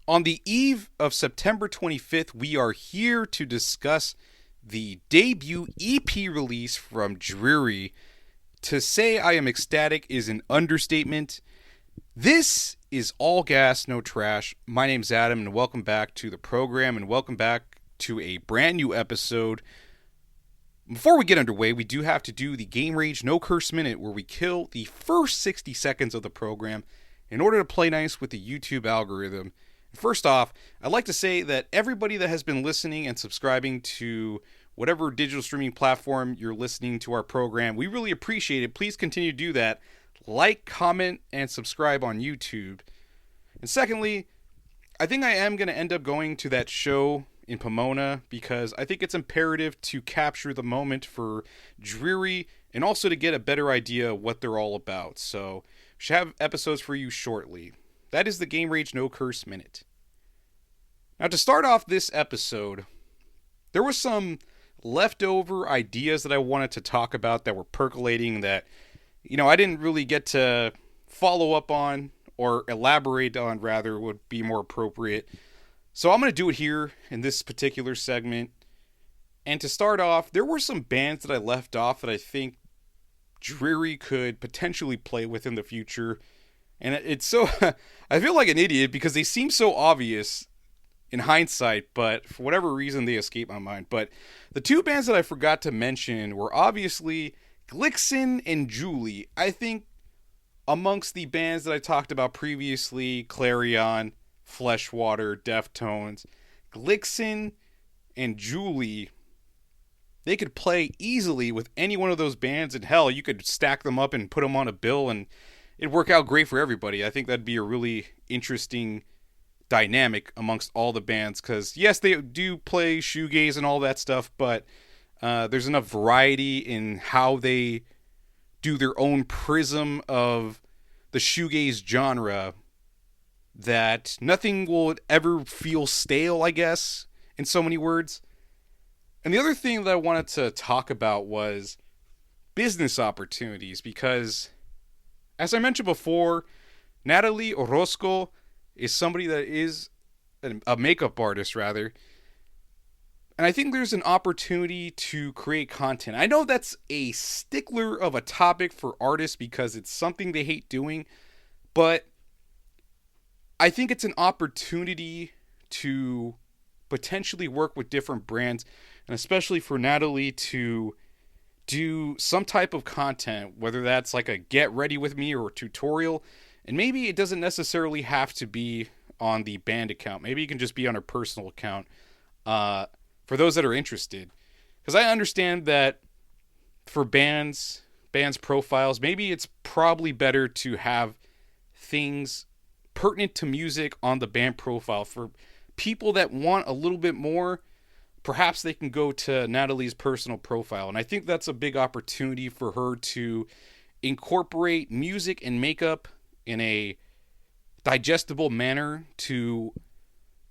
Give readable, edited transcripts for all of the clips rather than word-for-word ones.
On the eve of September 25th, we are here to discuss the debut EP release from Dreary. To say I am ecstatic is an understatement. This is All Gas, No Trash. My name's Adam, and welcome back to the program, and welcome back to a brand new episode. Before we get underway, we do have to do the Game Rage No Curse Minute, where we kill the first 60 seconds of the program in order to play nice with the YouTube algorithm. First off, I'd like to say that everybody that has been listening and subscribing to whatever digital streaming platform you're listening to our program, we really appreciate it. Please continue to do that. Like, comment, and subscribe on YouTube. And secondly, I think I am going to end up going to that show in Pomona because I think it's imperative to capture the moment for Dreary and also to get a better idea of what they're all about. So, we should have episodes for you shortly. That is the Game Rage No Curse Minute. Now, to start off this episode, there were some leftover ideas that I wanted to talk about that were percolating that, I didn't really get to follow up on or elaborate on, rather, would be more appropriate. So I'm going to do it here in this particular segment. And to start off, there were some bands that I left off that I think Dreary could potentially play with in the future. And it's so, I feel like an idiot because they seem so obvious in hindsight, but for whatever reason they escaped my mind. But the two bands that I forgot to mention were obviously Glixen and Julie. I think amongst the bands that I talked about previously, Clarion, Fleshwater, Deftones, Glixen and Julie, they could play easily with any one of those bands, and hell, you could stack them up and put them on a bill and it'd work out great for everybody. I think that'd be a really interesting dynamic amongst all the bands because, yes, they do play shoegaze and all that stuff, but there's enough variety in how they do their own prism of the shoegaze genre that nothing will ever feel stale, I guess, in so many words. And the other thing that I wanted to talk about was business opportunities because, as I mentioned before, Natalie Orozco is somebody that is a makeup artist, rather. And I think there's an opportunity to create content. I know that's a stickler of a topic for artists because it's something they hate doing, but I think it's an opportunity to potentially work with different brands, and especially for Natalie to do some type of content, whether that's like a get ready with me or a tutorial. And maybe it doesn't necessarily have to be on the band account. Maybe it can just be on her personal account for those that are interested. Because I understand that for bands profiles, maybe it's probably better to have things pertinent to music on the band profile. For people that want a little bit more, perhaps they can go to Natalie's personal profile. And I think that's a big opportunity for her to incorporate music and makeup in a digestible manner, to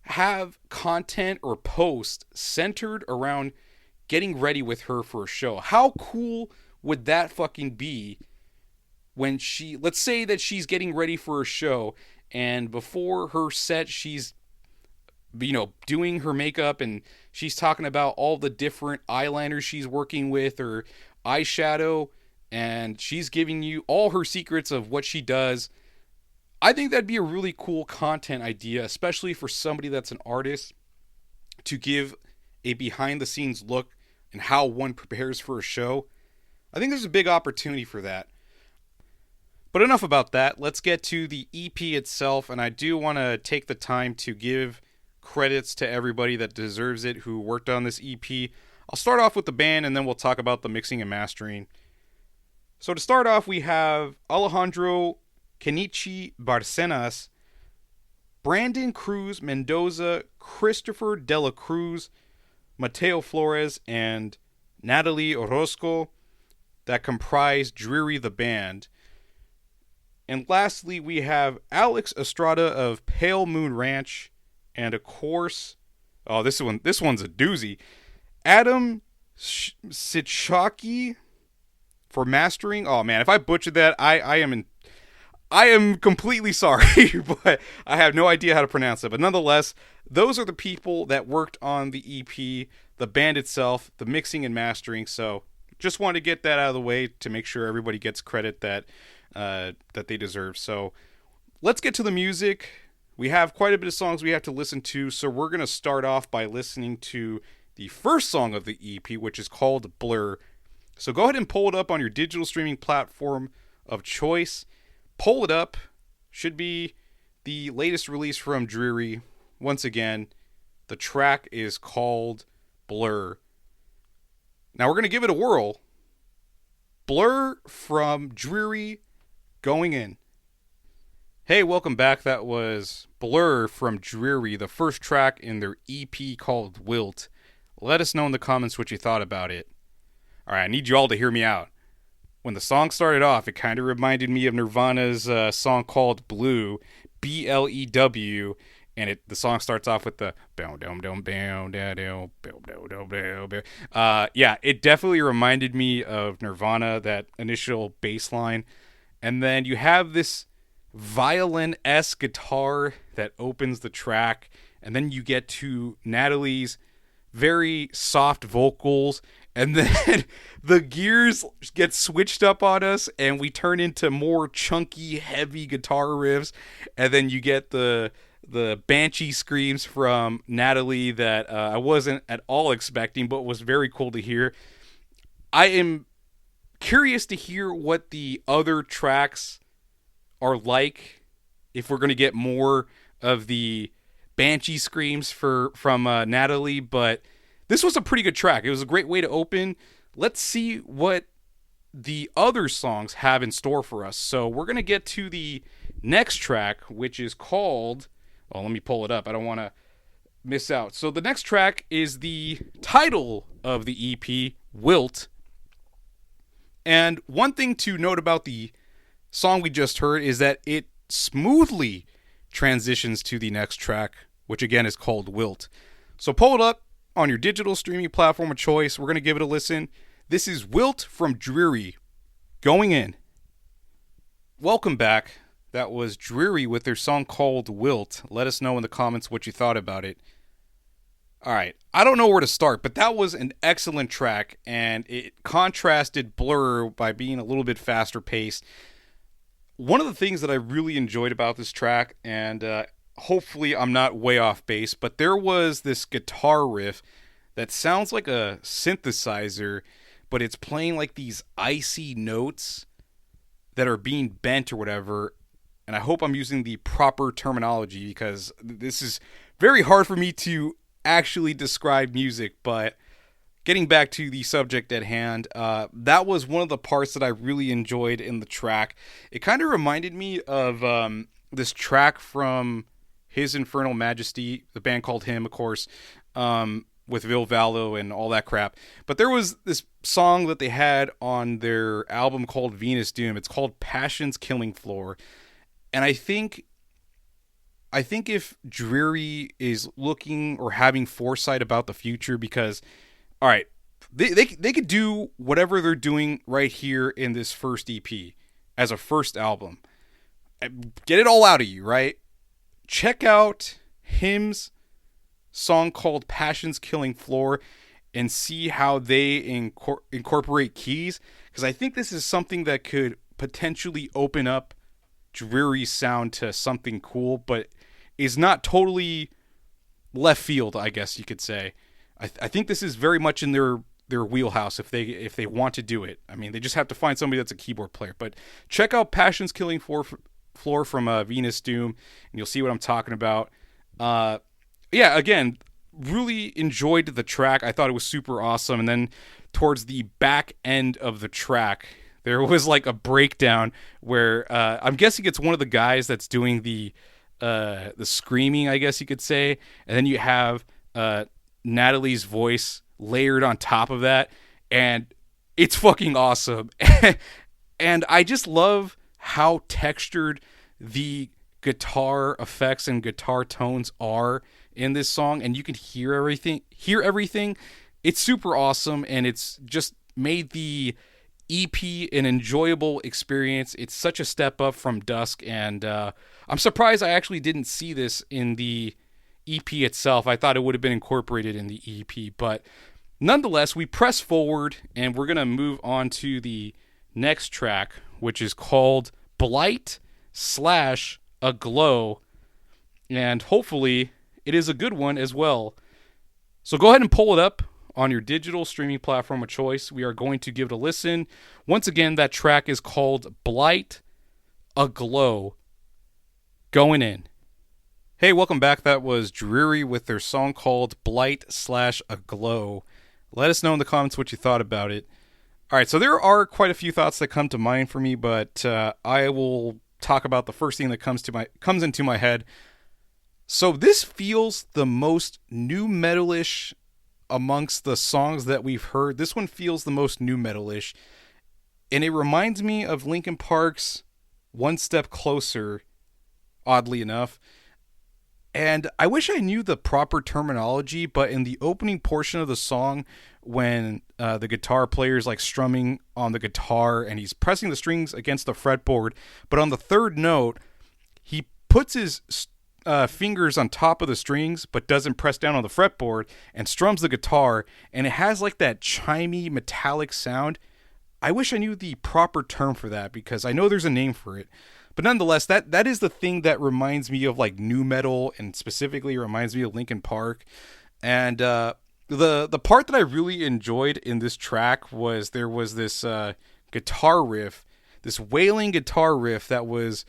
have content or post centered around getting ready with her for a show. How cool would that fucking be when let's say that she's getting ready for a show and before her set she's doing her makeup and she's talking about all the different eyeliners she's working with or eyeshadow, and she's giving you all her secrets of what she does. I think that'd be a really cool content idea, especially for somebody that's an artist, to give a behind the scenes look and how one prepares for a show. I think there's a big opportunity for that. But enough about that. Let's get to the EP itself, and I do want to take the time to give credits to everybody that deserves it who worked on this EP. I'll start off with the band and then we'll talk about the mixing and mastering. So to start off, we have Alejandro Kenichi Barcenas, Brandon Cruz Mendoza, Christopher Dela Cruz, Mateo Flores, and Natalie Orozco that comprise Dreary the band. And lastly, we have Alex Estrada of Pale Moon Ranch, and of course, this one's a doozy, Adam Sitchaki for mastering. Oh man, if I butchered that, I am in. I am completely sorry, but I have no idea how to pronounce it. But nonetheless, those are the people that worked on the EP, the band itself, the mixing and mastering. So just wanted to get that out of the way to make sure everybody gets credit that they deserve. So let's get to the music. We have quite a bit of songs we have to listen to, so we're going to start off by listening to the first song of the EP, which is called Blurr. So go ahead and pull it up on your digital streaming platform of choice. Pull it up. Should be the latest release from Dreary. Once again, the track is called Blurr. Now we're going to give it a whirl. Blurr from Dreary, going in. Hey, welcome back. That was Blurr from Dreary, the first track in their EP called Wilt. Let us know in the comments what you thought about it. Alright, I need you all to hear me out. When the song started off, it kind of reminded me of Nirvana's song called Blue, B-L-E-W, and the song starts off with the it definitely reminded me of Nirvana, that initial bass line. And then you have this violin-esque guitar that opens the track, and then you get to Natalie's very soft vocals, and then the gears get switched up on us and we turn into more chunky, heavy guitar riffs, and then you get the banshee screams from Natalie that I wasn't at all expecting, but was very cool to hear. I am curious to hear what the other tracks are like, if we're going to get more of the banshee screams from Natalie, but this was a pretty good track. It was a great way to open. Let's see what the other songs have in store for us. So we're going to get to the next track, which is called... Oh, let me pull it up. I don't want to miss out. So the next track is the title of the EP, Wilt. And one thing to note about the song we just heard is that it smoothly transitions to the next track, which again is called Wilt. So pull it up on your digital streaming platform of choice. We're going to give it a listen. This is Wilt from Dreary, going in. Welcome back. That was Dreary with their song called Wilt. Let us know in the comments what you thought about it. Alright, I don't know where to start, but that was an excellent track, and it contrasted Blurr by being a little bit faster paced. One of the things that I really enjoyed about this track, and hopefully I'm not way off base, but there was this guitar riff that sounds like a synthesizer, but it's playing like these icy notes that are being bent or whatever. And I hope I'm using the proper terminology, because this is very hard for me to actually describe music. But getting back to the subject at hand, that was one of the parts that I really enjoyed in the track. It kind of reminded me of this track from His Infernal Majesty, the band called Him, of course, with Vil Vallo and all that crap. But there was this song that they had on their album called Venus Doom. It's called Passion's Killing Floor. And I think if Dreary is looking or having foresight about the future, because, all right, they could do whatever they're doing right here in this first EP as a first album. Get it all out of you, right? Check out Hymn's song called Passion's Killing Floor and see how they incorporate keys, because I think this is something that could potentially open up Dreary's sound to something cool, but is not totally left field, I guess you could say. I think this is very much in their wheelhouse if they want to do it. I mean, they just have to find somebody that's a keyboard player. But check out Passion's Killing Floor from Venus Doom, and you'll see what I'm talking about. Again, really enjoyed the track. I thought it was super awesome. And then towards the back end of the track, there was like a breakdown where I'm guessing it's one of the guys that's doing the screaming, I guess you could say, and then you have Natalie's voice layered on top of that, and it's fucking awesome. And I just love how textured the guitar effects and guitar tones are in this song, and you can hear everything. It's super awesome, and it's just made the EP an enjoyable experience. It's such a step up from Dusk, and I'm surprised I actually didn't see this in the EP itself. I thought it would have been incorporated in the EP, but nonetheless, we press forward, and we're going to move on to the next track, which is called Blight / Aglow, and hopefully it is a good one as well. So go ahead and pull it up on your digital streaming platform of choice. We are going to give it a listen. Once again, that track is called Blight Aglow. Going in. Hey, welcome back. That was Dreary with their song called Blight / Aglow. Let us know in the comments what you thought about it. All right, so there are quite a few thoughts that come to mind for me, but I will talk about the first thing that comes into my head. So this feels the most nu metalish amongst the songs that we've heard. This one feels the most nu metalish, and it reminds me of Linkin Park's One Step Closer, oddly enough. And I wish I knew the proper terminology, but in the opening portion of the song, when the guitar player is like strumming on the guitar and he's pressing the strings against the fretboard, but on the third note, he puts his fingers on top of the strings but doesn't press down on the fretboard and strums the guitar, and it has like that chimey metallic sound. I wish I knew the proper term for that, because I know there's a name for it. But nonetheless, that is the thing that reminds me of like nu metal, and specifically reminds me of Linkin Park. And the part that I really enjoyed in this track was there was this guitar riff, this wailing guitar riff that was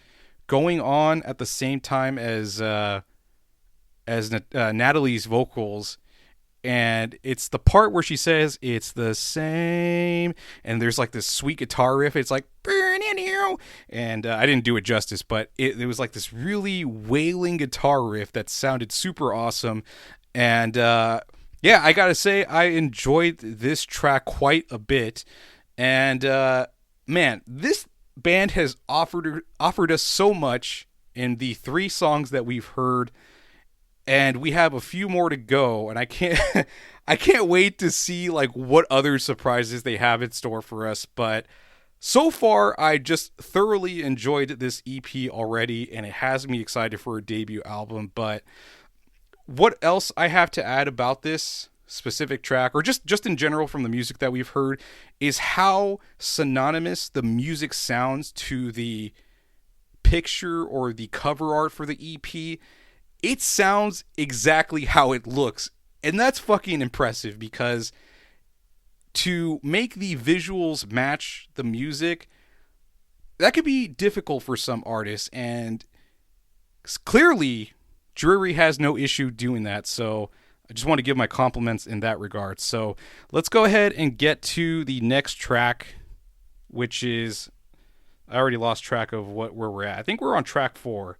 going on at the same time as Natalie's vocals. And it's the part where she says it's the same, and there's like this sweet guitar riff. It's like, and I didn't do it justice, but it was like this really wailing guitar riff that sounded super awesome. And yeah, I gotta say, I enjoyed this track quite a bit. And man, this band has offered us so much in the 3 songs that we've heard. And we have a few more to go, and I can't wait to see like what other surprises they have in store for us. But so far, I just thoroughly enjoyed this EP already, and it has me excited for a debut album. But what else I have to add about this specific track, or just in general from the music that we've heard, is how synonymous the music sounds to the picture or the cover art for the EP. It sounds exactly how it looks. And that's fucking impressive, because to make the visuals match the music, that could be difficult for some artists. And clearly, Dreary has no issue doing that. So I just want to give my compliments in that regard. So let's go ahead and get to the next track, which is, I already lost track of where we're at. I think we're on track 4.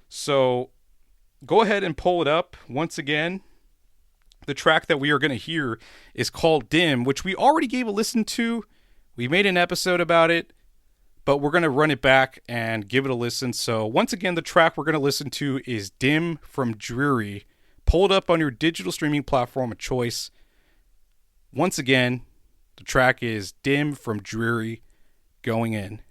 So go ahead and pull it up. Once again, the track that we are going to hear is called Dim, which we already gave a listen to. We made an episode about it, but we're going to run it back and give it a listen. So once again, the track we're going to listen to is Dim from Dreary. Pull it up on your digital streaming platform of choice. Once again, the track is Dim from Dreary. Going in.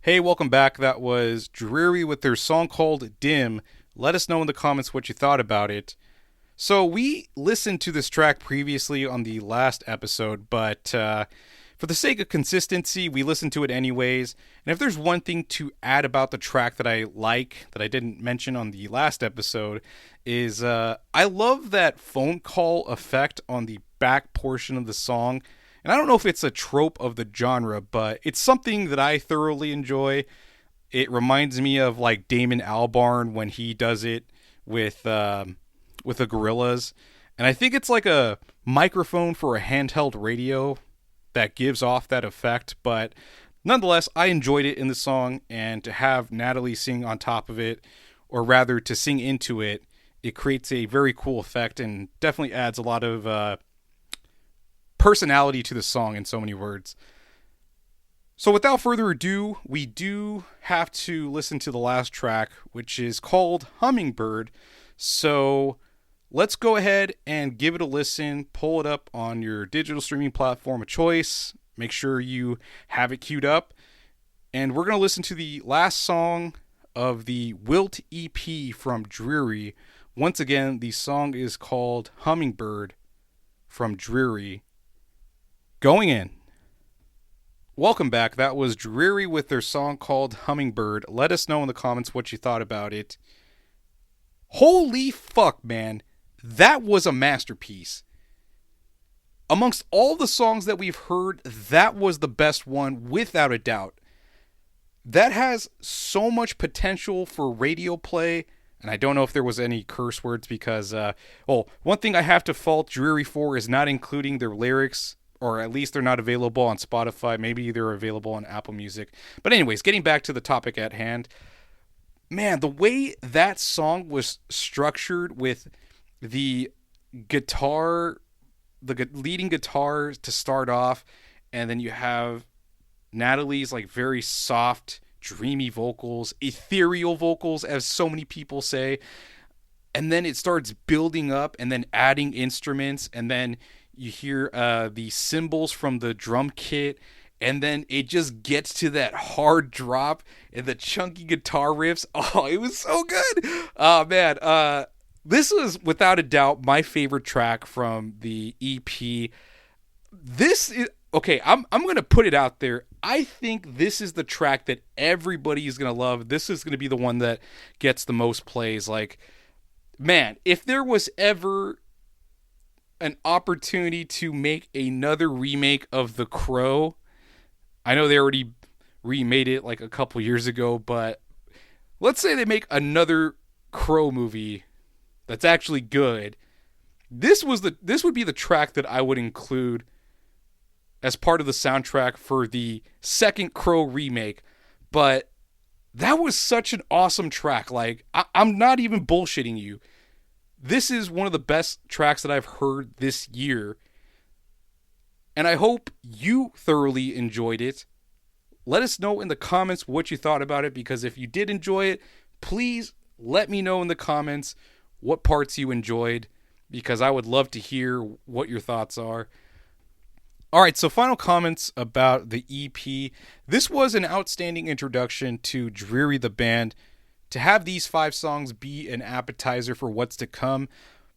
Hey, welcome back. That was Dreary with their song called Dim. Let us know in the comments what you thought about it. So we listened to this track previously on the last episode, but for the sake of consistency, we listened to it anyways. And if there's one thing to add about the track that I like, that I didn't mention on the last episode, is I love that phone call effect on the back portion of the song. And I don't know if it's a trope of the genre, but it's something that I thoroughly enjoy. It reminds me of like Damon Albarn when he does it with the Gorillaz. And I think it's like a microphone for a handheld radio that gives off that effect. But nonetheless, I enjoyed it in the song. And to have Natalie sing on top of it, or rather to sing into it, it creates a very cool effect and definitely adds a lot of personality to the song in so many words. So without further ado, we do have to listen to the last track, which is called Hummingbird. So let's go ahead and give it a listen. Pull it up on your digital streaming platform of choice. make sure you have it queued up. And we're going to listen to the last song of the Wilt EP from Dreary. Once again, the song is called Hummingbird from Dreary. Going in. Welcome back. That was Dreary with their song called Hummingbird. Let us know in the comments what you thought about it. Holy fuck, man. That was a masterpiece. Amongst all the songs that we've heard, that was the best one, without a doubt. That has so much potential for radio play, and I don't know if there was any curse words because, one thing I have to fault Dreary for is not including their lyrics, or at least they're not available on Spotify. Maybe they're available on Apple Music. But anyways, getting back to the topic at hand, man, the way that song was structured with the guitar, the leading guitar to start off, and then you have Natalie's like very soft, dreamy vocals, ethereal vocals, as so many people say. And then it starts building up and then adding instruments. And then you hear the cymbals from the drum kit. And then it just gets to that hard drop and the chunky guitar riffs. Oh, it was so good. Oh, man. This was, without a doubt, my favorite track from the EP. This is... Okay, I'm going to put it out there. I think this is the track that everybody is going to love. This is going to be the one that gets the most plays. Like, man, if there was ever an opportunity to make another remake of The Crow, I know they already remade it like a couple years ago, but let's say they make another Crow movie that's actually good. This would be the track that I would include as part of the soundtrack for the second Crow remake. But that was such an awesome track. Like, I'm not even bullshitting you. This is one of the best tracks that I've heard this year. And I hope you thoroughly enjoyed it. Let us know in the comments what you thought about it, because if you did enjoy it, please let me know in the comments what parts you enjoyed, because I would love to hear what your thoughts are. All right, so final comments about the EP. This was an outstanding introduction to Dreary the band. To have these 5 songs be an appetizer for what's to come,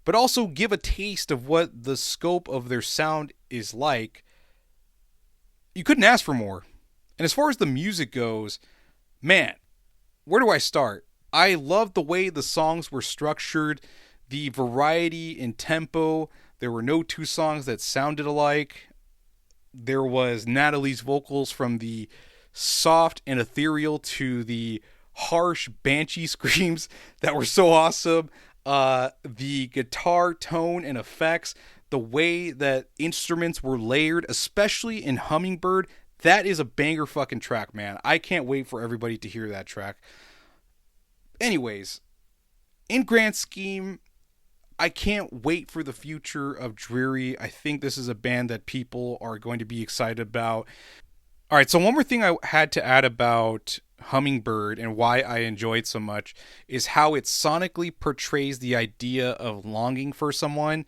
but also give a taste of what the scope of their sound is like, you couldn't ask for more. And as far as the music goes, man, where do I start? I love the way the songs were structured, the variety in tempo. There were no 2 songs that sounded alike. There was Natalie's vocals from the soft and ethereal to the harsh banshee screams that were so awesome. The guitar tone and effects, the way that instruments were layered, especially in Hummingbird, that is a banger fucking track, man. I can't wait for everybody to hear that track. Anyways, in grand scheme, I can't wait for the future of Dreary. I think this is a band that people are going to be excited about. All right, so one more thing I had to add about Hummingbird and why I enjoy it so much is how it sonically portrays the idea of longing for someone.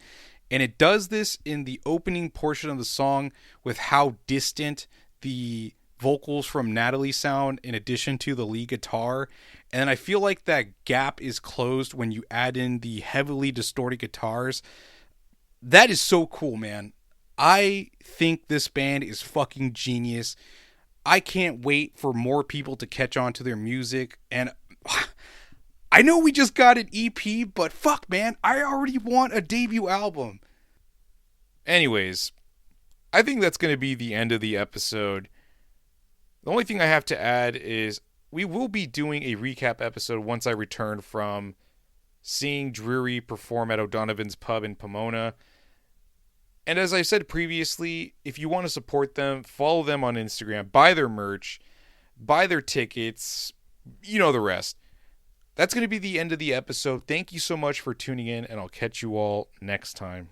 And it does this in the opening portion of the song with how distant the vocals from Natalie sound in addition to the lead guitar. And I feel like that gap is closed when you add in the heavily distorted guitars. That is so cool, man. I think this band is fucking genius. I can't wait for more people to catch on to their music. And I know we just got an EP, but fuck, man, I already want a debut album. Anyways, I think that's going to be the end of the episode. The only thing I have to add is we will be doing a recap episode once I return from seeing Dreary perform at O'Donovan's Pub in Pomona. And as I said previously, if you want to support them, follow them on Instagram, buy their merch, buy their tickets, you know the rest. That's going to be the end of the episode. Thank you so much for tuning in, and I'll catch you all next time.